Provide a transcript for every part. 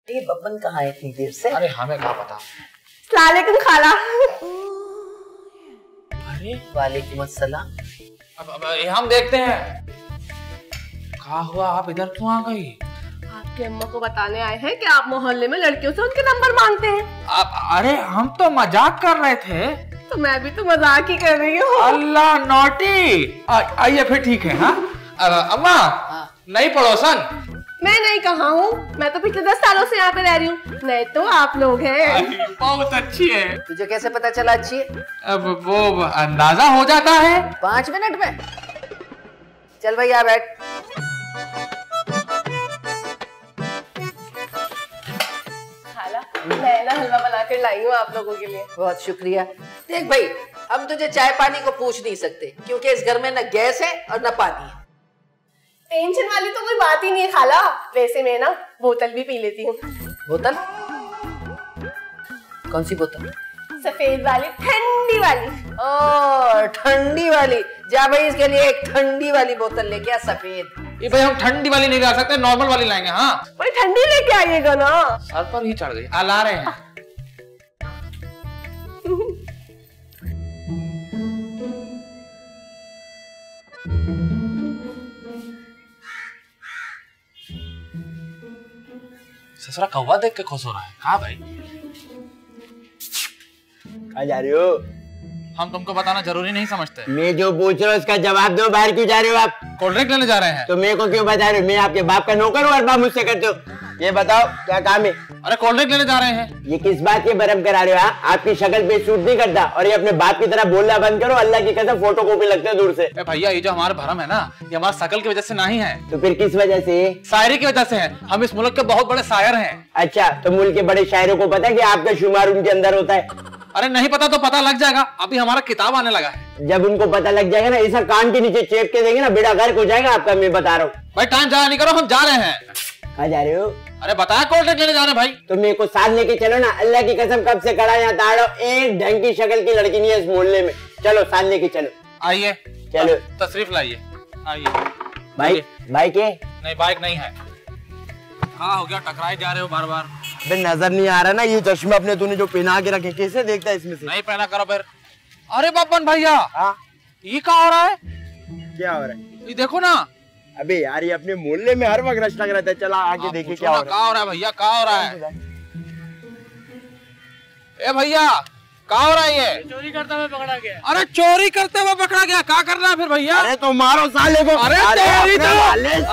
ये बब्बन कहाँ है इतनी देर से? अरे हमें क्या पता। सलालेकुम खाला। अरे वालेकुम अस्सलाम। अब हम देखते हैं। क्या हुआ, आप इधर क्यों आ गई? आपके अम्मा को बताने आए हैं कि आप मोहल्ले में लड़कियों से उनके नंबर मांगते हैं। अरे हम तो मजाक कर रहे थे। तो मैं भी तो मजाक ही कर रही हूँ। अल्लाह नॉटी। आइए फिर ठीक है। हाँ अम्मा नई पड़ोसन। मैं नहीं कहा हूँ, मैं तो पिछले 10 सालों से यहाँ पे रह रही हूँ। नहीं तो आप लोग हैं। बहुत अच्छी है। तुझे कैसे पता चला अच्छी है? अब वो अंदाजा हो जाता है 5 मिनट में। चल भाई आ बैठ। खाला मैं ना हलवा बनाकर लाई हूँ आप लोगों के लिए। बहुत शुक्रिया। देख भाई, हम तुझे चाय पानी को पूछ नहीं सकते क्योंकि इस घर में न गैस है और न पानी है। टेंशन वाली तो कोई बात ही नहीं है खाला। वैसे मैं ना बोतल भी पी लेती हूँ। बोतल? कौन सी बोतल? सफेद वाली, ठंडी वाली। ओ ठंडी वाली। जा भाई इसके लिए एक ठंडी वाली बोतल लेके आ, सफेद। ये भाई हम ठंडी वाली नहीं ला सकते, नॉर्मल वाली लाएंगे। हाँ भाई ठंडी लेके आइएगा ना। सर पर ही चढ़ गई। ला रहे हैं। ससुरा कौवा देख के खुश हो रहा है। हाँ भाई कहाँ जा रहे हो? हम तुमको बताना जरूरी नहीं समझते। मैं जो पूछ रहा हूँ उसका जवाब दो। बाहर क्यों जा रहे हो आप? कोल्ड ड्रिंक लेने जा रहे हैं। तो मेरे को क्यों बता रहे हो? मैं आपके बाप का नौकर हूँ और बाप मुझसे करते हो? ये बताओ क्या काम है? अरे कोल्ड ड्रिंक लेने जा रहे हैं। ये किस बात के भरम करा रहे हो? आपकी शक्ल पे सूट नहीं करता और ये अपने बाप की तरह बोलना बंद करो। अल्लाह की कसम फोटो कॉपी लगते हो दूर से। भैया ये जो हमारा भरम है ना, ये हमारे शकल की वजह से नहीं है। तो फिर किस वजह से? शायरी की वजह से है। हम इस मुल्क के बहुत बड़े शायर हैं। अच्छा, तो मुल्क के बड़े शायरों को पता है कि आपका शुमार उनके अंदर होता है? अरे नहीं पता तो पता लग जाएगा। अभी हमारा किताब आने लगा है। जब उनको पता लग जाएगा ना, ऐसा कान के नीचे चेप के देंगे ना, बेड़ा गर्क हो जाएगा आपका। मैं बता रहा हूँ। भाई टाइम जाया नहीं करो, हम जा रहे हैं। कहाँ जा रहे हो? अरे बताया कोल्ड ड्रिंक लेने जा रहे हैं भाई। तो मेरे को साथ लेके चलो ना। अल्लाह की कसम कब से खड़ा यहाँ ताड़ो, एक ढंग की शक्ल की लड़की नहीं है इस मोहल्ले में। चलो साथ लेके चलो। आइए चलो। तशरीफ लाइए। आइए। बाइक? बाइक है? नहीं बाइक नहीं है। हाँ हो गया, टकराए जा रहे हो बार बार। अबे नजर नहीं आ रहा ना ये चश्मा अपने तूने जो पहना के रखे? कैसे देखता है इसमें से? नहीं पहना करो फिर। अरे बब्बन भैया, हाँ ये क्या हो रहा है? क्या हो रहा है? ये देखो ना। अबे यार ये अपने मोहल्ले में हर वक्त रश लग रहता है। चला आगे देखिए क्या हो रहा है। क्या हो रहा है भैया, क्या हो रहा है? ए भैया क्या हो रहा है? ये चोरी करते हुए पकड़ा गया। अरे चोरी करते हुए पकड़ा गया। क्या करना है फिर भैया? अरे तो मारो साले को। अरे तेरी तो।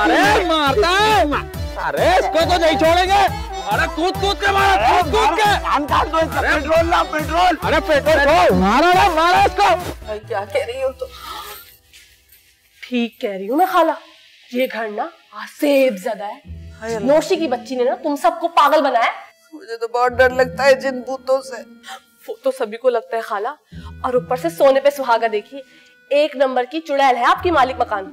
अरे मारता है। अरे इसको तो नहीं छोड़ेंगे। अरे कूद कूद के मारा, कूद कूद के। हम काट दो इसका। पेट्रोल ना पेट्रोल। अरे पेट्रोल मारा ना, मारा इसको। भाई क्या कह रही हो? तो ठीक कह रही हूँ मैं खाला। ये घर ना आसेब ज़दा है। नौशी की बच्ची ने ना तुम सबको पागल बनाया। मुझे तो बहुत डर लगता है जिन भूतों से। वो तो सभी को लगता है खाला। और ऊपर से सोने पे सुहागा देखिए। 1 नंबर की चुड़ैल है आपकी मालिक मकान।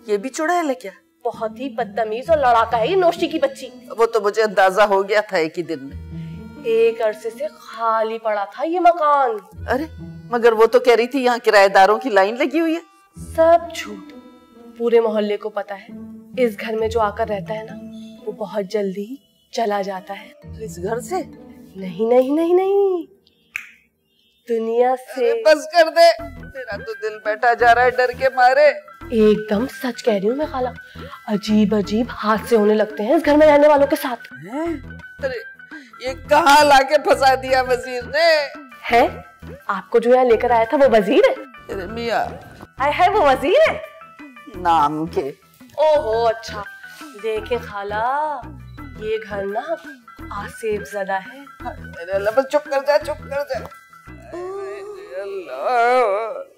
ये भी चुड़ैल है क्या? बहुत ही बदतमीज और लड़ाका है ये नौशी की बच्ची। वो तो मुझे अंदाजा हो गया था एक ही दिन में। एक अरसे से खाली पड़ा था ये मकान। अरे मगर वो तो कह रही थी यहाँ किराएदारों की लाइन लगी हुई है। सब झूठ। पूरे मोहल्ले को पता है इस घर में जो आकर रहता है ना, वो बहुत जल्दी ही चला जाता है। इस घर से? नहीं नहीं नहीं नहीं, दुनिया से। बस कर दे, मेरा तो दिल बैठा जा रहा है डर के मारे। एकदम सच कह रही हूँ मैं खाला। अजीब अजीब हादसे होने लगते हैं इस घर में रहने वालों के साथ। अरे ये कहाँ लाके फंसा दिया वजीर ने? है आपको जो यहाँ लेकर आया था वो वजीर है? अरे मियाँ आए है वो वजीर है नाम के। ओहो अच्छा। देखे खाला, ये घर ना आसेब ज़दा है। अरे अल्लाह बस चुप कर जा, चुप कर जा। अल्लाह